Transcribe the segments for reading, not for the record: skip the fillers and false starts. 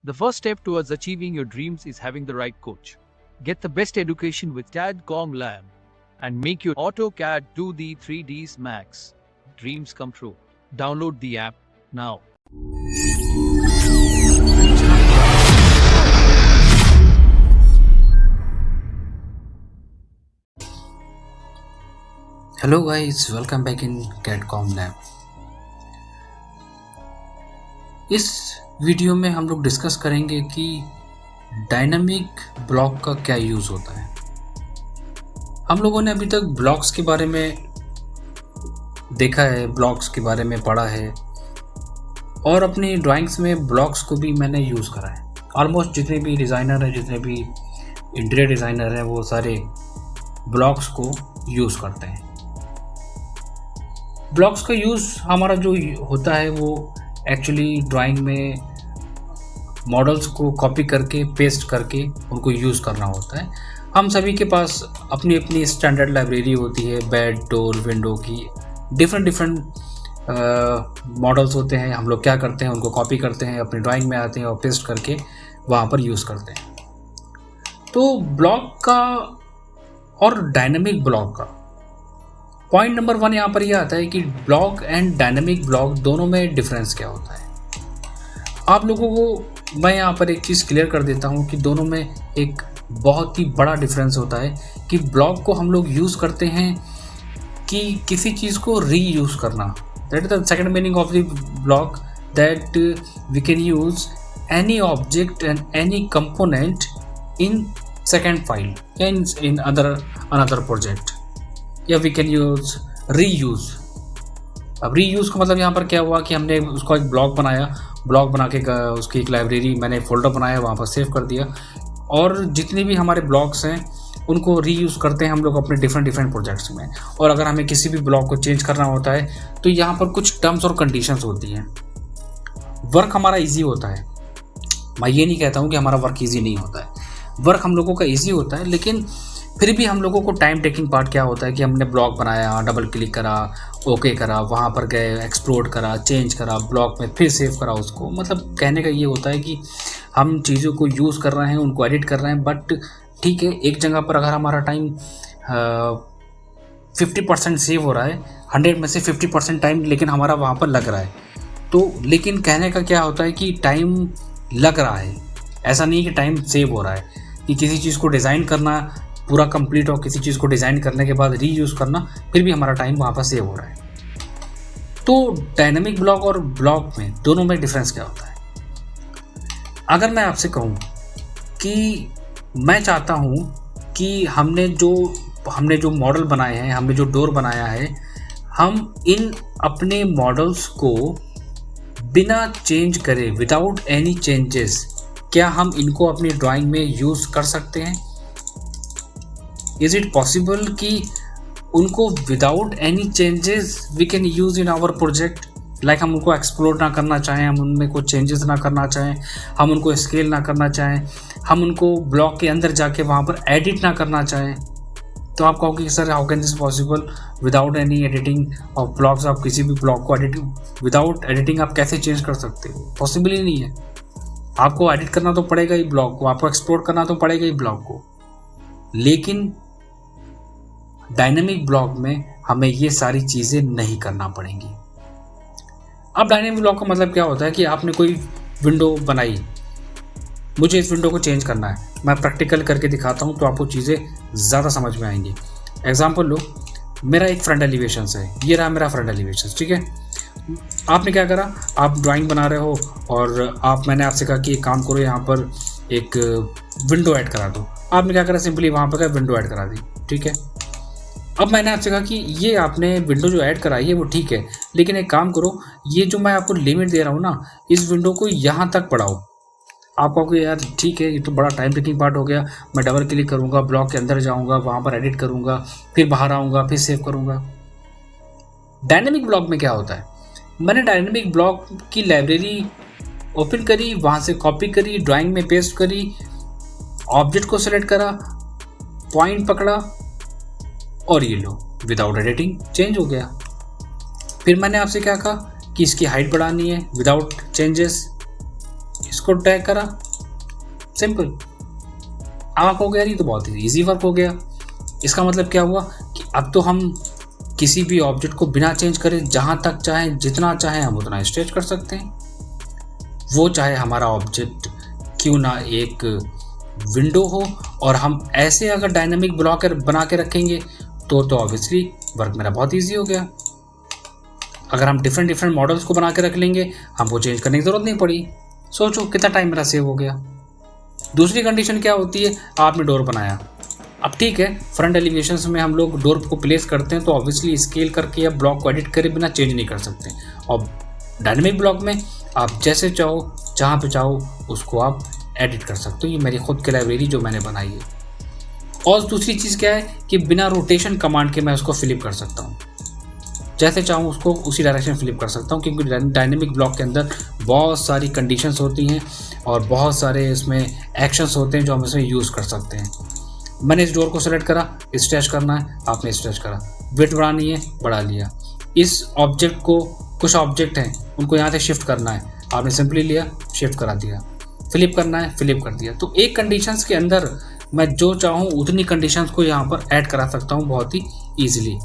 The first step towards achieving your dreams is having the right coach. Get the best education with CAD.com Lab and make your AutoCAD 2D 3Ds Max dreams come true. Download the app now. Hello guys, welcome back in CAD.com Lab. इस video में हम लोग discuss करेंगे कि dynamic block का क्या use होता है। हम लोगों ने अभी तक ब्लॉक्स के बारे में देखा है, ब्लॉक्स के बारे में पढ़ा है और अपनी ड्राइंग्स में ब्लॉक्स को भी मैंने यूज़ करा है। ऑलमोस्ट जितने भी डिज़ाइनर हैं, जितने भी इंटीरियर डिज़ाइनर हैं, वो सारे ब्लॉक्स को यूज़ करते हैं। ब्लॉक्स का यूज़ हमारा जो होता है वो एक्चुअली ड्राइंग में मॉडल्स को कॉपी करके पेस्ट करके उनको यूज़ करना होता है। हम सभी के पास अपनी अपनी स्टैंडर्ड लाइब्रेरी होती है, बेड, डोर, विंडो की डिफरेंट मॉडल्स होते हैं। हम लोग क्या करते हैं, उनको कॉपी करते हैं, अपनी ड्राइंग में आते हैं और पेस्ट करके वहाँ पर यूज़ करते हैं। तो ब्लॉक का और डायनामिक ब्लॉक का पॉइंट नंबर 1 यहाँ पर यह आता है कि ब्लॉक एंड डायनामिक ब्लॉक दोनों में डिफरेंस क्या होता है। आप लोगों को मैं यहाँ पर एक चीज़ क्लियर कर देता हूँ कि दोनों में एक बहुत ही बड़ा डिफरेंस होता है कि ब्लॉक को हम लोग यूज़ करते हैं कि किसी चीज़ को रीयूज़ करना। That is the second meaning of the block, that we can use any object and any component in second file या इन अनदर प्रोजेक्ट, या वी कैन यूज़ रीयूज़। अब रीयूज़ का मतलब यहाँ पर क्या हुआ कि हमने उसको एक ब्लॉक बना के उसकी एक लाइब्रेरी, मैंने फोल्डर बनाया, वहाँ पर सेव कर दिया और जितने भी हमारे ब्लॉक्स हैं उनको रीयूज़ करते हैं हम लोग अपने डिफरेंट प्रोजेक्ट्स में। और अगर हमें किसी भी ब्लॉक को चेंज करना होता है तो यहाँ पर कुछ टर्म्स और कंडीशंस होती हैं। वर्क हमारा ईजी होता है, मैं ये नहीं कहता हूँ कि हमारा वर्क ईजी नहीं होता है, वर्क हम लोगों का ईजी होता है, लेकिन फिर भी हम लोगों को टाइम टेकिंग पार्ट क्या होता है कि हमने ब्लॉक बनाया, डबल क्लिक करा, ओके करा, वहाँ पर गए, एक्सप्लोर करा, चेंज करा, ब्लॉक में फिर सेव करा उसको। मतलब कहने का ये होता है कि हम चीज़ों को यूज़ कर रहे हैं, उनको एडिट कर रहे हैं, बट ठीक है, एक जगह पर अगर हमारा टाइम 50% सेव हो रहा है, 100 में से 50% टाइम लेकिन हमारा वहाँ पर लग रहा है, तो लेकिन कहने का क्या होता है कि टाइम लग रहा है, ऐसा नहीं कि टाइम सेव हो रहा है। कि किसी चीज़ को डिज़ाइन करना पूरा कंप्लीट और किसी चीज़ को डिज़ाइन करने के बाद रीयूज़ करना, फिर भी हमारा टाइम वहाँ पर सेव हो रहा है। तो डायनामिक ब्लॉक और ब्लॉक में दोनों में डिफरेंस क्या होता है। अगर मैं आपसे कहूँ कि मैं चाहता हूँ कि हमने जो मॉडल बनाए हैं, हमने जो डोर बनाया है, हम इन अपने मॉडल्स को बिना चेंज करे, विदाउट एनी चेंजेस, क्या हम इनको अपनी ड्राइंग में यूज़ कर सकते हैं? इज इट पॉसिबल कि उनको without any changes we can use in our project? Like हम उनको एक्सप्लोर ना करना चाहें, हम उनमें कोई चेंजेस ना करना चाहें, हम उनको स्केल ना करना चाहें, हम उनको ब्लॉक के अंदर जाके वहाँ पर एडिट ना करना चाहें, तो आप कहोगे कि sir how can this possible without any editing of blocks? आप किसी भी ब्लॉक को विदाउट एडिटिंग आप कैसे चेंज कर सकते हो? पॉसिबल ही नहीं है। आपको एडिट करना तो पड़ेगा ही ब्लॉक को, आपको एक्सप्लोर करना तो पड़ेगा ही ब्लॉक को। लेकिन डायनामिक ब्लॉक में हमें ये सारी चीज़ें नहीं करना पड़ेंगी। अब डायनामिक ब्लॉक का मतलब क्या होता है कि आपने कोई विंडो बनाई, मुझे इस विंडो को चेंज करना है, मैं प्रैक्टिकल करके दिखाता हूँ तो आपको चीज़ें ज़्यादा समझ में आएंगी। एग्जाम्पल लो, मेरा एक फ्रंट एलिवेशन है, ये रहा मेरा फ्रंट एलिवेशन, ठीक है। आपने क्या करा, आप ड्राइंग बना रहे हो और मैंने आपसे कहा कि एक काम करो, यहाँ पर एक विंडो ऐड करा दो। आपने क्या करा, सिंपली वहाँ पर विंडो ऐड करा दी, ठीक है। अब मैंने आपसे कहा कि ये आपने विंडो जो ऐड कराई है वो ठीक है, लेकिन एक काम करो, ये जो मैं आपको लिमिट दे रहा हूँ ना, इस विंडो को यहाँ तक बढ़ाओ। आप कहोगे यार ठीक है, ये तो बड़ा टाइम टेकिंग पार्ट हो गया, मैं डबल क्लिक करूँगा, ब्लॉक के अंदर जाऊँगा, वहाँ पर एडिट करूँगा, फिर बाहर आऊँगा, फिर सेव करूँगा। डायनेमिक ब्लॉक में क्या होता है, मैंने डायनेमिक ब्लॉक की लाइब्रेरी ओपन करी, वहाँ से कॉपी करी, ड्राइंग में पेस्ट करी, ऑब्जेक्ट को सेलेक्ट करा, पॉइंट पकड़ा और ये लो विदाउट एडिटिंग चेंज हो गया। फिर मैंने आपसे क्या कहा कि इसकी हाइट बढ़ानी है विदाउट चेंजेस, को ड्रैग करा, सिंपल। अब आप कहोगे यार ये तो बहुत ही ईजी वर्क हो गया। इसका मतलब क्या हुआ कि अब तो हम किसी भी ऑब्जेक्ट को बिना चेंज करे जहाँ तक चाहें, जितना चाहें हम उतना स्ट्रेच कर सकते हैं। वो चाहे हमारा ऑब्जेक्ट क्यों ना एक विंडो हो, और हम ऐसे अगर डायनामिक ब्लॉकर बना के रखेंगे तो ऑब्वियसली वर्क मेरा बहुत ईजी हो गया। अगर हम डिफरेंट मॉडल्स को बना के रख लेंगे, हमको चेंज करने की ज़रूरत नहीं पड़ी। सोचो कितना टाइम मेरा सेव हो गया। दूसरी कंडीशन क्या होती है, आपने डोर बनाया। अब ठीक है, फ्रंट एलिवेशंस में हम लोग डोर को प्लेस करते हैं तो ऑब्वियसली स्केल करके या ब्लॉक को एडिट करे बिना चेंज नहीं कर सकते। और डायनेमिक ब्लॉक में आप जैसे चाहो, जहाँ पे चाहो उसको आप एडिट कर सकते हो। ये मेरी खुद की लाइब्रेरी जो मैंने बनाई है। और दूसरी चीज़ क्या है कि बिना रोटेशन कमांड के मैं उसको फ्लिप कर सकता हूँ, जैसे चाहूँ उसको उसी डायरेक्शन फ्लिप कर सकता हूँ, क्योंकि डायनेमिक ब्लॉक के अंदर बहुत सारी कंडीशंस होती हैं और बहुत सारे इसमें एक्शंस होते हैं जो हम इसमें यूज़ कर सकते हैं। मैंने इस डोर को सेलेक्ट करा, स्ट्रेच करना है, आपने स्ट्रेच करा, विड्थ बढ़ानी है, बढ़ा लिया। इस ऑब्जेक्ट को, कुछ ऑब्जेक्ट हैं उनको यहाँ से शिफ्ट करना है, आपने सिंपली लिया, शिफ्ट करा दिया। फ्लिप करना है, फ्लिप कर दिया। तो एक कंडीशंस के अंदर मैं जो चाहूँ उतनी कंडीशंस को यहाँ पर ऐड करा सकता हूँ बहुत ही ईजिली।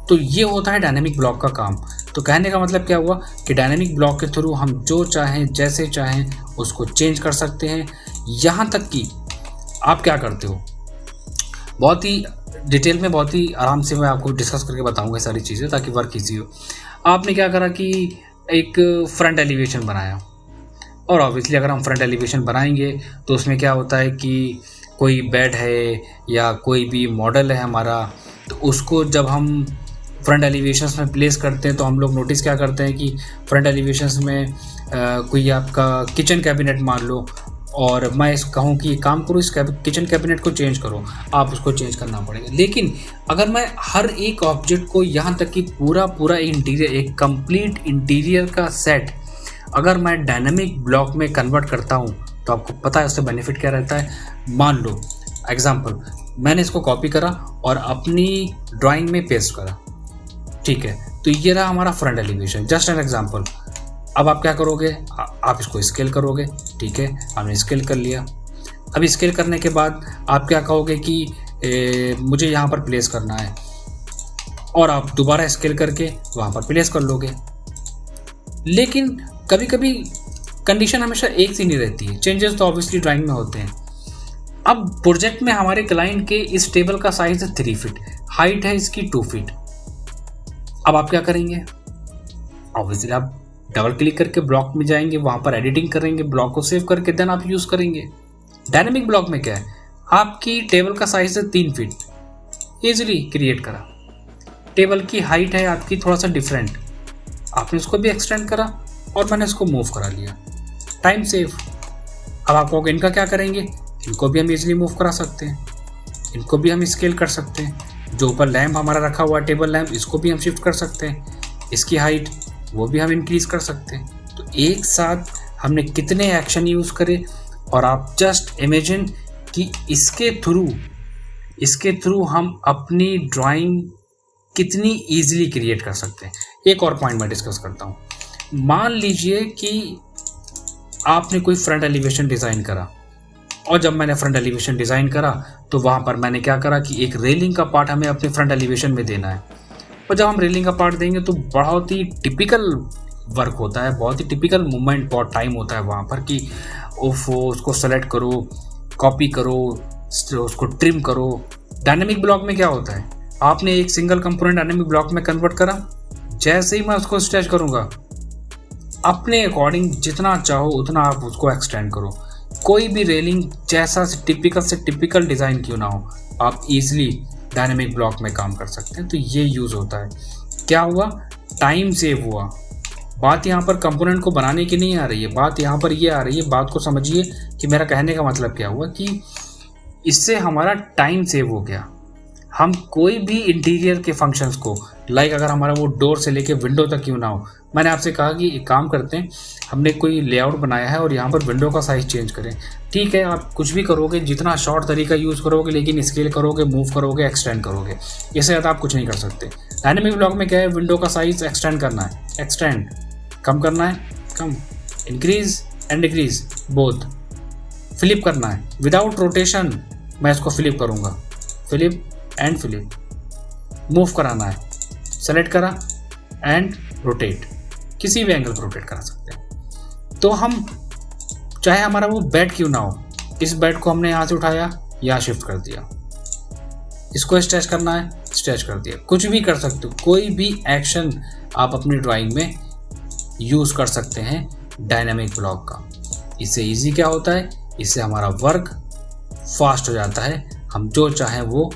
तो ये होता है डायनेमिक ब्लॉक का काम। तो कहने का मतलब क्या हुआ कि डायनेमिक ब्लॉक के थ्रू हम जो चाहें, जैसे चाहें उसको चेंज कर सकते हैं। यहाँ तक कि आप क्या करते हो, बहुत ही डिटेल में, बहुत ही आराम से मैं आपको डिस्कस करके बताऊंगा सारी चीज़ें ताकि वर्क ईजी हो। आपने क्या करा कि एक फ्रंट एलिवेशन बनाया, और ऑब्वियसली अगर हम फ्रंट एलिवेशन बनाएंगे तो उसमें क्या होता है कि कोई बेड है या कोई भी मॉडल है हमारा, तो उसको जब हम फ्रंट एलिवेशंस में प्लेस करते हैं तो हम लोग नोटिस क्या करते हैं कि फ्रंट एलिवेशंस में कोई आपका किचन कैबिनेट मान लो, और मैं इस कहूँ कि काम करो, इस किचन कैबिनेट को चेंज करो, आप उसको चेंज करना पड़ेगा। लेकिन अगर मैं हर एक ऑब्जेक्ट को, यहाँ तक कि पूरा इंटीरियर, एक कंप्लीट इंटीरियर का सेट अगर मैं डायनामिक ब्लॉक में कन्वर्ट करता हूँ तो आपको पता है उससे बेनिफिट क्या रहता है। मान लो एग्जांपल, मैंने इसको कॉपी करा और अपनी ड्राइंग में पेस्ट करा, ठीक है, तो ये रहा हमारा front elevation, just an example. अब आप क्या करोगे, आप इसको स्केल करोगे, ठीक है, आपने स्केल कर लिया। अब स्केल करने के बाद आप क्या कहोगे कि मुझे यहाँ पर प्लेस करना है, और आप दोबारा स्केल करके वहाँ पर प्लेस कर लोगे। लेकिन कभी कभी कंडीशन हमेशा एक सी नहीं रहती है, चेंजेस तो ऑब्वियसली ड्राइंग में होते हैं। अब प्रोजेक्ट में हमारे क्लाइंट के इस टेबल का साइज है 3 फीट, हाइट है इसकी 2 फीट। अब आप क्या करेंगे, ऑब्वियसली आप डबल क्लिक करके ब्लॉक में जाएंगे, वहां पर एडिटिंग करेंगे, ब्लॉक को सेव करके देन आप यूज करेंगे। डायनेमिक ब्लॉक में क्या है, आपकी टेबल का साइज है 3 फीट, इजिली क्रिएट करा। टेबल की हाइट है आपकी थोड़ा सा डिफरेंट, आपने उसको भी एक्सटेंड करा और मैंने इसको मूव करा लिया, टाइम सेव। अब आप कहोगे इनका क्या करेंगे, इनको भी हम इजिली मूव करा सकते हैं, इनको भी हम स्केल कर सकते हैं। जो ऊपर लैंप हमारा रखा हुआ है टेबल लैंप, इसको भी हम शिफ्ट कर सकते हैं, इसकी हाइट वो भी हम इंक्रीज कर सकते हैं। तो एक साथ हमने कितने एक्शन यूज़ करे, और आप जस्ट इमेजिन कि इसके थ्रू हम अपनी ड्राइंग कितनी इजीली क्रिएट कर सकते हैं। एक और पॉइंट मैं डिस्कस करता हूँ। मान लीजिए कि आपने कोई फ्रंट एलिवेशन डिज़ाइन करा, और जब मैंने फ्रंट एलिवेशन डिज़ाइन करा तो वहाँ पर मैंने क्या करा कि एक रेलिंग का पार्ट हमें अपने फ्रंट एलिवेशन में देना है। और जब हम रेलिंग का पार्ट देंगे तो बहुत ही टिपिकल वर्क होता है, बहुत ही टिपिकल मूवमेंट, बहुत टाइम होता है वहाँ पर कि उसको सेलेक्ट करो, कॉपी करो, उसको ट्रिम करो। डायनेमिक ब्लॉक में क्या होता है, आपने एक सिंगल कंपोनेंट डायनेमिक ब्लॉक में कन्वर्ट करा, जैसे ही मैं उसको स्ट्रेच करूँगा अपने अकॉर्डिंग जितना चाहो उतना आप उसको एक्सटेंड करो। कोई भी रेलिंग जैसा से टिपिकल डिज़ाइन क्यों ना हो, आप इजीली डायनेमिक ब्लॉक में काम कर सकते हैं। तो ये यूज़ होता है। क्या हुआ, टाइम सेव हुआ। बात यहाँ पर कंपोनेंट को बनाने की नहीं आ रही है, बात यहाँ पर ये आ रही है, बात को समझिए कि मेरा कहने का मतलब क्या हुआ कि इससे हमारा टाइम सेव हो गया। हम कोई भी इंटीरियर के फंक्शंस को, लाइक अगर हमारा वो डोर से लेके विंडो तक क्यों ना हो, मैंने आपसे कहा कि एक काम करते हैं, हमने कोई लेआउट बनाया है और यहाँ पर विंडो का साइज़ चेंज करें। ठीक है, आप कुछ भी करोगे, जितना शॉर्ट तरीका यूज़ करोगे, लेकिन स्केल करोगे, मूव करोगे, एक्सटेंड करोगे, इससे ज़्यादा आप कुछ नहीं कर सकते। डायनेमिक ब्लॉक में क्या है, विंडो का साइज़ एक्सटेंड करना है, एक्सटेंड, कम करना है, कम, increase, and decrease both. Flip करना है विदाउट रोटेशन, मैं इसको फ्लिप करूँगा, फ्लिप एंड फ्लिप। मूव कराना है, सेलेक्ट करा एंड रोटेट, किसी भी एंगल पर रोटेट करा सकते हैं। तो हम चाहे हमारा वो बेड क्यों ना हो, इस बेड को हमने यहाँ से उठाया, यहाँ शिफ्ट कर दिया, इसको स्ट्रेच करना है, स्ट्रेच कर दिया, कुछ भी कर सकते हो, कोई भी एक्शन आप अपनी ड्राइंग में यूज़ कर सकते हैं डायनामिक ब्लॉक का। इससे इजी क्या होता है, इससे हमारा वर्क फास्ट हो जाता है, हम जो चाहें वो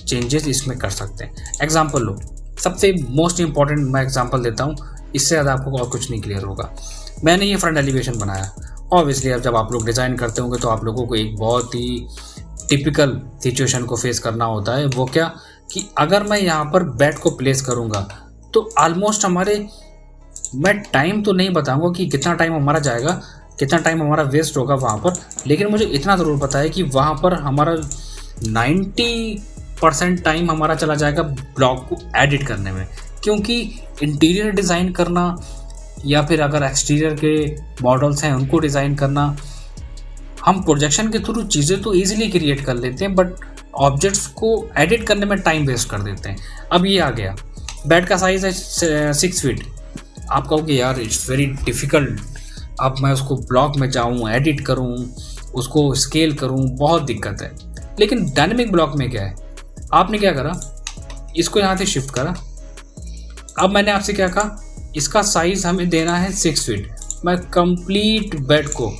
चेंजेस इसमें कर सकते हैं। एग्जांपल लो, सबसे मोस्ट इंपॉर्टेंट मैं एग्जांपल देता हूँ, इससे ज़्यादा आपको और कुछ नहीं क्लियर होगा। मैंने ये फ्रंट एलिवेशन बनाया, ऑब्वियसली अब जब आप लोग डिज़ाइन करते होंगे तो आप लोगों को एक बहुत ही टिपिकल सिचुएशन को फेस करना होता है। वो क्या कि अगर मैं यहाँ पर बेड को प्लेस करूँगा तो ऑलमोस्ट हमारे, मैं टाइम तो नहीं बताऊँगा कि कितना टाइम हमारा जाएगा, कितना टाइम हमारा वेस्ट होगा वहाँ पर, लेकिन मुझे इतना ज़रूर पता है कि वहाँ पर हमारा 90% टाइम हमारा चला जाएगा ब्लॉक को एडिट करने में। क्योंकि इंटीरियर डिज़ाइन करना या फिर अगर एक्सटीरियर के मॉडल्स हैं उनको डिज़ाइन करना, हम प्रोजेक्शन के थ्रू चीज़ें तो ईजिली क्रिएट कर लेते हैं, बट ऑब्जेक्ट्स को एडिट करने में टाइम वेस्ट कर देते हैं। अब ये आ गया, बेड का साइज़ है 6 फीट। आप कहोगे यार इट्स वेरी डिफ़िकल्ट, अब मैं उसको ब्लॉक में जाऊँ, एडिट करूँ, उसको स्केल करूँ, बहुत दिक्कत है। लेकिन डायनेमिक ब्लॉक में क्या है, आपने क्या करा, इसको यहाँ से शिफ्ट करा। अब मैंने आपसे क्या कहा, इसका साइज़ हमें देना है 6 फीट। मैं कंप्लीट बेड को,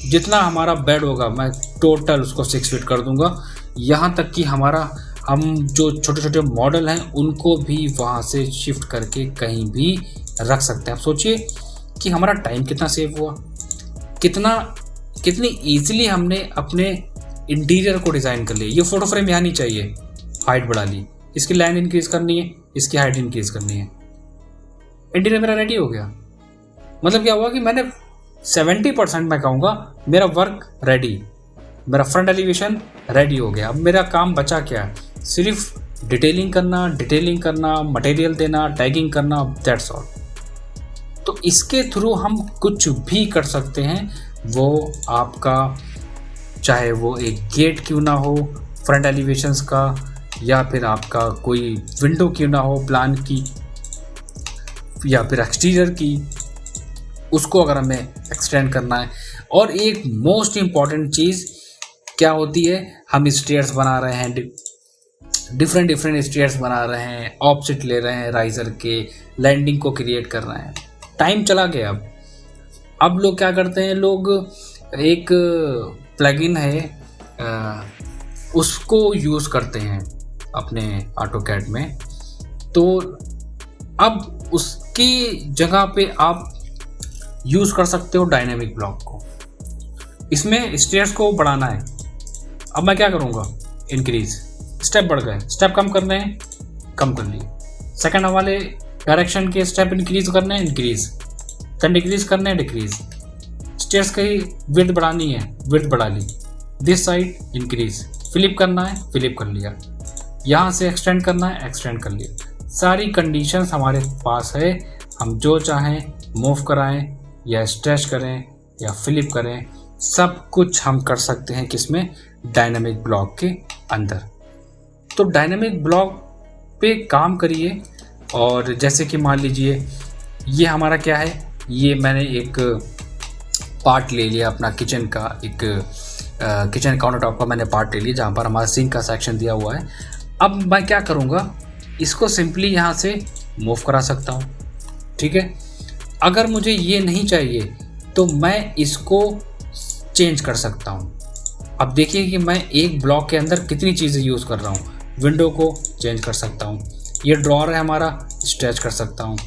जितना हमारा बेड होगा मैं टोटल उसको 6 फीट कर दूंगा, यहाँ तक कि हमारा, हम जो छोटे छोटे मॉडल हैं उनको भी वहाँ से शिफ्ट करके कहीं भी रख सकते हैं। आप सोचिए कि हमारा टाइम कितना सेव हुआ, कितनी ईजिली हमने अपने इंटीरियर को डिज़ाइन कर लिया। ये फ़ोटो फ्रेम यहाँ नहीं चाहिए, हाइट बढ़ा ली, इसकी लाइन इंक्रीज करनी है, इसकी हाइट इंक्रीज करनी है, इंटीरियर मेरा रेडी हो गया। मतलब क्या हुआ कि मैंने 70% मैं कहूँगा मेरा वर्क रेडी, मेरा फ्रंट एलिवेशन रेडी हो गया। अब मेरा काम बचा क्या है, सिर्फ डिटेलिंग करना, मटेरियल देना, टैगिंग करना, दैट्स ऑल। तो इसके थ्रू हम कुछ भी कर सकते हैं। वो आपका चाहे वो एक गेट क्यों ना हो फ्रंट एलिवेशंस का, या फिर आपका कोई विंडो क्यों ना हो प्लान की, या फिर एक्सटीरियर की, उसको अगर हमें एक्सटेंड करना है। और एक मोस्ट इम्पॉर्टेंट चीज़ क्या होती है, हम स्टेयर्स बना रहे हैं, डिफरेंट स्टेयर्स बना रहे हैं, ऑफसेट ले रहे हैं राइजर के, लैंडिंग को क्रिएट कर रहे हैं, टाइम चला गया। अब लोग क्या करते हैं, लोग एक प्लगइन है उसको यूज़ करते हैं अपने ऑटोकैड में। तो अब उसकी जगह पे आप यूज़ कर सकते हो डायनेमिक ब्लॉक को। इसमें स्टेयर्स को बढ़ाना है, अब मैं क्या करूँगा, इंक्रीज, स्टेप बढ़ गए, स्टेप कम करने हैं, कम कर लिए। सेकंड वाले डायरेक्शन के स्टेप इंक्रीज करने हैं, इंक्रीज, देन डिक्रीज करने हैं, डिक्रीज। स्टेयर्स की विड्थ बढ़ानी है, विड्थ बढ़ा ली, दिस साइड इंक्रीज, फ्लिप करना है, फ्लिप कर लिया, यहाँ से एक्सटेंड करना है, एक्सटेंड कर लिया। सारी कंडीशंस हमारे पास है, हम जो चाहें मूव कराएं या स्ट्रेच करें या फ्लिप करें, सब कुछ हम कर सकते हैं किसमें, डायनामिक ब्लॉक के अंदर। तो डायनामिक ब्लॉक पे काम करिए। और जैसे कि मान लीजिए ये हमारा क्या है, ये मैंने एक पार्ट ले लिया अपना किचन का, एक किचन काउंटर टॉप का मैंने पार्ट ले लिया जहाँ पर हमारा सिंक का सेक्शन दिया हुआ है। अब मैं क्या करूँगा, इसको सिंपली यहाँ से मूव करा सकता हूँ, ठीक है। अगर मुझे ये नहीं चाहिए तो मैं इसको चेंज कर सकता हूँ। अब देखिए कि मैं एक ब्लॉक के अंदर कितनी चीज़ें यूज़ कर रहा हूँ। विंडो को चेंज कर सकता हूँ, ये ड्रॉअर है हमारा, स्ट्रेच कर सकता हूँ।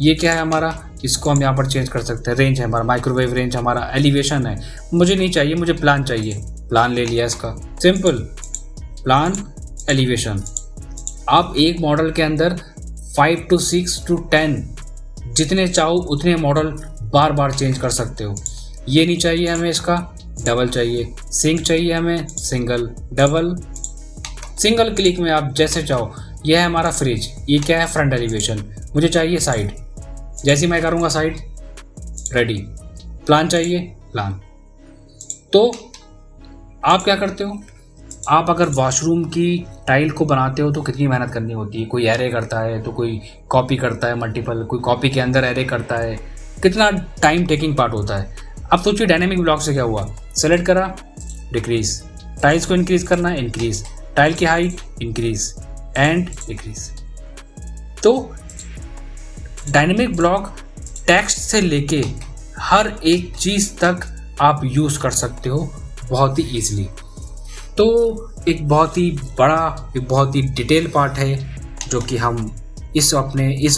ये क्या है हमारा, इसको हम यहाँ पर चेंज कर सकते हैं। रेंज है हमारा, माइक्रोवेव रेंज हमारा, एलिवेशन है, मुझे नहीं चाहिए, मुझे प्लान चाहिए, प्लान ले लिया इसका, सिंपल प्लान एलिवेशन। आप एक मॉडल के अंदर 5 to 6 to 10 जितने चाहो उतने मॉडल बार बार चेंज कर सकते हो। ये नहीं चाहिए हमें, इसका डबल चाहिए, सिंक चाहिए हमें, सिंगल, डबल, सिंगल क्लिक में आप जैसे चाहो। यह है हमारा फ्रिज, ये क्या है, फ्रंट एलिवेशन, मुझे चाहिए साइड, जैसे मैं करूँगा साइड, रेडी, प्लान चाहिए, प्लान। तो आप क्या करते हो, आप अगर वॉशरूम की टाइल को बनाते हो तो कितनी मेहनत करनी होती है। कोई एरे करता है तो कोई कॉपी करता है मल्टीपल, कोई कॉपी के अंदर एरे करता है, कितना टाइम टेकिंग पार्ट होता है। अब सोचिए डायनेमिक ब्लॉक से क्या हुआ, सेलेक्ट करा, डिक्रीज, टाइल्स को इंक्रीज करना है, इंक्रीज, टाइल की हाइट इंक्रीज एंड डिक्रीज। तो डायनेमिक ब्लॉक टेक्स्ट से लेके हर एक चीज़ तक आप यूज़ कर सकते हो बहुत ही ईजिली। तो एक बहुत ही बड़ा, एक बहुत ही डिटेल पार्ट है जो कि हम इस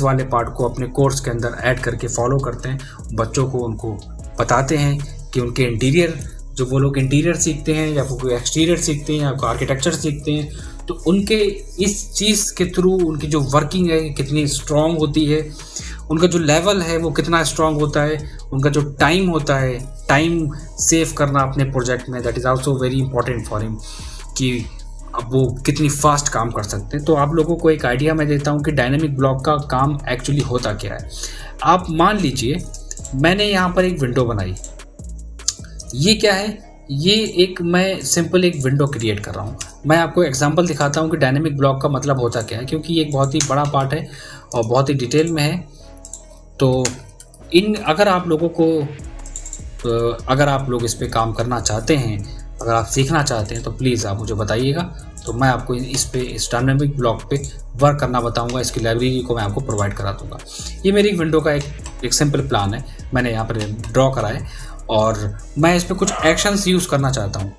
वाले पार्ट को अपने कोर्स के अंदर ऐड करके फॉलो करते हैं। बच्चों को उनको बताते हैं कि उनके इंटीरियर, जो वो लोग इंटीरियर सीखते हैं या वो कोई एक्सटीरियर सीखते हैं या कोई आर्किटेक्चर सीखते हैं, तो उनके इस चीज़ के थ्रू उनकी जो वर्किंग है कितनी स्ट्रॉन्ग होती है, उनका जो लेवल है वो कितना स्ट्रॉन्ग होता है, उनका जो टाइम होता है, टाइम सेव करना अपने प्रोजेक्ट में, that is also very important for him, कि अब वो कितनी फास्ट काम कर सकते हैं। तो आप लोगों को एक आइडिया मैं देता हूँ कि डायनेमिक ब्लॉक का काम एक्चुअली होता क्या है। आप मान लीजिए मैंने यहाँ पर एक विंडो बनाई, ये क्या है, ये एक मैं सिंपल एक विंडो क्रिएट कर रहा हूँ। मैं आपको एग्जांपल दिखाता हूँ कि डायनेमिक ब्लॉक का मतलब होता क्या है, क्योंकि ये एक बहुत ही बड़ा पार्ट है और बहुत ही डिटेल में है। तो अगर आप लोगों को अगर आप लोग इस पे काम करना चाहते हैं, अगर आप सीखना चाहते हैं, तो प्लीज़ आप मुझे बताइएगा, तो मैं आपको इस डायनेमिक ब्लॉक पे वर्क करना बताऊंगा। इसकी लाइब्रेरी को मैं आपको प्रोवाइड करा दूंगा। ये मेरी विंडो का एक सिंपल प्लान है, मैंने यहाँ पर ड्रॉ करा है और मैं इस पर कुछ एक्शंस यूज़ करना चाहता हूँ।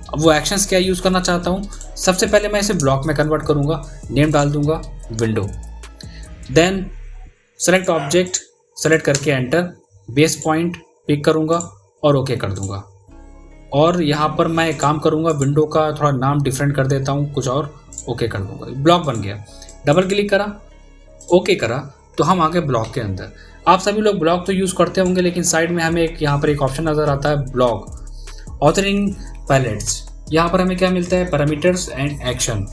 अब वो एक्शंस क्या यूज़ करना चाहता हूँ, सबसे पहले मैं इसे ब्लॉक में कन्वर्ट करूँगा, नेम डाल दूँगा window, then select object, select करके एंटर, बेस पॉइंट पिक करूँगा और ओके कर दूँगा। और यहाँ पर मैं एक काम करूँगा, विंडो का थोड़ा नाम डिफरेंट कर देता हूँ कुछ और, ओके कर दूँगा। ब्लॉक बन गया, डबल क्लिक करा, ओके करा, तो हम आ गए ब्लॉक के अंदर। आप सभी लोग ब्लॉक तो यूज़ करते होंगे, लेकिन साइड में हमें यहाँ पर एक ऑप्शन नज़र आता है ब्लॉक ऑथरिंग पैलेट्स। यहाँ पर हमें क्या मिलता है, पैरामीटर्स एंड एक्शन।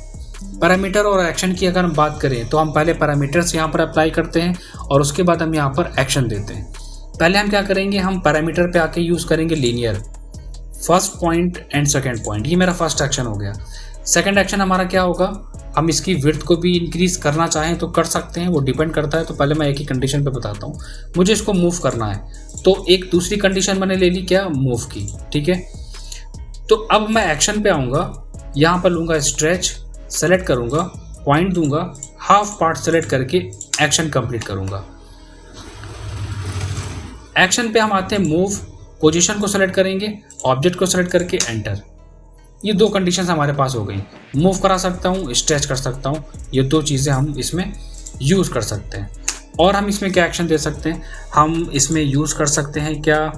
पैरामीटर और एक्शन की अगर हम बात करें तो हम पहले पैरामीटर्स यहाँ पर अप्लाई करते हैं और उसके बाद हम यहाँ पर एक्शन देते हैं। पहले हम क्या करेंगे, हम पैरामीटर पे आके यूज़ करेंगे linear, first point and second point. ये मेरा फर्स्ट एक्शन हो गया। सेकंड एक्शन हमारा क्या होगा, हम इसकी विड्थ को भी इंक्रीज करना चाहें तो कर सकते हैं, वो डिपेंड करता है। तो पहले मैं एक ही कंडीशन पे बताता हूँ, मुझे इसको मूव करना है तो एक दूसरी कंडीशन मैंने ले ली, क्या, मूव की, ठीक है। तो अब मैं एक्शन पे आऊँगा, यहाँ पर लूँगा स्ट्रेच, सेलेक्ट करूँगा, पॉइंट दूंगा, हाफ पार्ट सेलेक्ट करके एक्शन कंप्लीट करूँगा। एक्शन पे हम आते हैं मूव, पोजीशन को सेलेक्ट करेंगे, ऑब्जेक्ट को सेलेक्ट करके एंटर। ये दो कंडीशंस हमारे पास हो गई। मूव करा सकता हूँ, स्ट्रेच कर सकता हूँ, ये दो चीज़ें हम इसमें यूज़ कर सकते हैं। और हम इसमें क्या एक्शन दे सकते हैं, हम इसमें यूज़ कर सकते हैं क्या,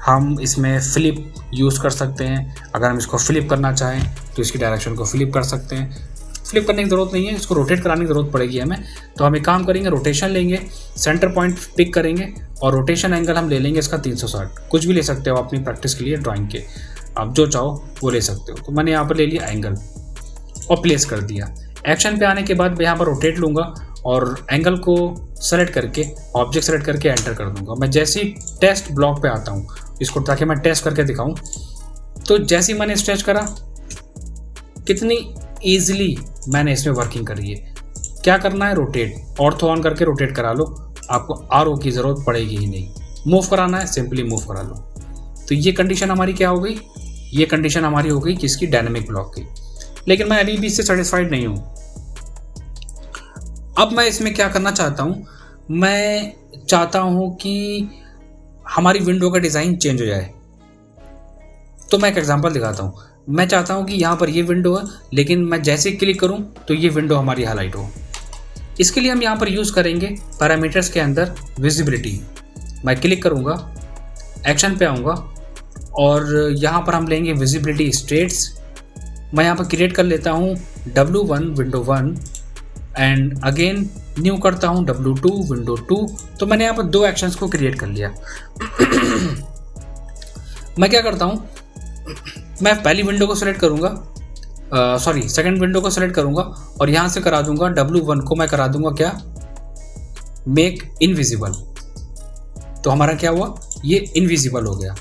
हम इसमें फ्लिप यूज़ कर सकते हैं। अगर हम इसको फ्लिप करना चाहें तो इसकी डायरेक्शन को फ्लिप कर सकते हैं। फ्लिप करने की ज़रूरत नहीं है, इसको रोटेट कराने की ज़रूरत पड़ेगी हमें। तो हम एक काम करेंगे, रोटेशन लेंगे, सेंटर पॉइंट पिक करेंगे और रोटेशन एंगल हम ले लेंगे इसका 360। कुछ भी ले सकते हो अपनी प्रैक्टिस के लिए, ड्राइंग के, आप जो चाहो वो ले सकते हो। तो मैंने यहाँ पर ले लिया एंगल और प्लेस कर दिया। एक्शन पे आने के बाद मैं यहाँ पर रोटेट लूँगा और एंगल को सेलेक्ट करके, ऑब्जेक्ट सेलेक्ट करके एंटर कर दूँगा। मैं जैसे ही टेस्ट ब्लॉक पे आता हूँ इसको, ताकि मैं टेस्ट करके दिखाऊँ, तो जैसे ही मैंने स्ट्रेच करा, कितनी ईजिली मैंने इसमें वर्किंग करी है। क्या करना है, रोटेट, ऑर्थो ऑन करके रोटेट करा लो, आपको आरओ की ज़रूरत पड़ेगी ही नहीं। मूव कराना है, सिंपली मूव करा लो। तो ये कंडीशन हमारी क्या हो गई, ये कंडीशन हमारी हो गई किसकी, डायनेमिक ब्लॉक की। लेकिन मैं अभी भी इससे सेटिस्फाइड नहीं हूँ। अब मैं इसमें क्या करना चाहता हूँ, मैं चाहता हूँ कि हमारी विंडो का डिज़ाइन चेंज हो जाए। तो मैं एक एग्जांपल दिखाता हूँ। मैं चाहता हूँ कि यहाँ पर ये विंडो है, लेकिन मैं जैसे क्लिक करूँ तो ये विंडो हमारी हाईलाइट हो। इसके लिए हम यहाँ पर यूज़ करेंगे पैरामीटर्स के अंदर विजिबिलिटी। मैं क्लिक करूँगा, एक्शन पे आऊँगा और यहाँ पर हम लेंगे विजिबिलिटी स्टेट्स। मैं यहाँ पर क्रिएट कर लेता हूँ W1 window 1 and again new करता हूँ W2 विंडो 2। तो मैंने यहाँ पर दो एक्शंस को क्रिएट कर लिया। मैं क्या करता हूँ, मैं पहली विंडो को सेलेक्ट करूँगा, सेकंड विंडो को सेलेक्ट करूँगा और यहाँ से करा दूंगा W1 को मैं करा दूंगा क्या, मेक इनविजिबल। तो हमारा क्या हुआ, ये इनविजिबल हो गया।